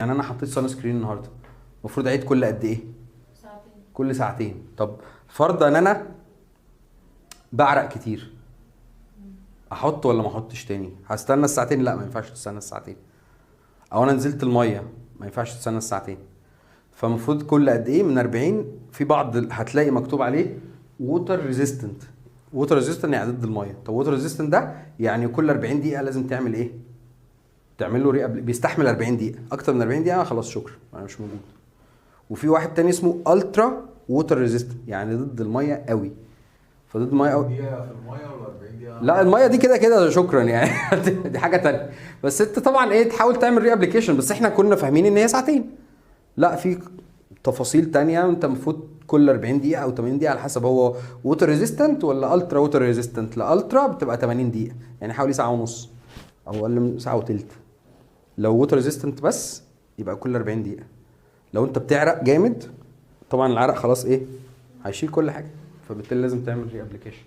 يعني انا حطيت سان سكرين النهارده، المفروض اعيد كل قد ايه؟ ساعتين. كل ساعتين. طب فرضا ان انا بعرق كتير، احط ولا ما احطش تاني؟ هستنى الساعتين؟ لا، ما ينفعش تستنى الساعتين. او انا نزلت الميه، ما ينفعش تستنى الساعتين. فالمفروض كل قد ايه؟ من 40. في بعض هتلاقي مكتوب عليه ووتر ريزيستنت. ووتر ريزيستنت يعني ضد الميه. طب ووتر ريزيستنت ده يعني كل 40 دقيقه لازم تعمل ايه؟ تعمل له بيستحمل 40 دقيقه. اكتر من 40 دقيقه خلاص شكرا، انا مش موجود. وفي واحد تاني اسمه الترا ووتر ريزيستنت، يعني ضد الميه قوي. فضد الميه قوي. دقيقة في الميه ولا 40 دقيقة؟ لا، الميه دي كده كده شكرا يعني. دي حاجه تانية. بس انت طبعا ايه، تحاول تعمل ري ابلكيشن، بس احنا كنا فاهمين ان هي ساعتين. لا، في تفاصيل تانية. انت المفروض كل 40 دقيقه او 80 دقيقه على حسب هو ووتر ريزيستنت ولا الترا ووتر ريزيستنت. لا، الترا بتبقى 80 دقيقه، يعني حوالي ساعه ونص او اقل من ساعه وتلت. لو ووتر ريزيستنت بس يبقى كل 40 دقيقه. لو انت بتعرق جامد، طبعا العرق خلاص ايه، هيشيل كل حاجه، فبالتالي لازم تعمل ري ابلكيشن.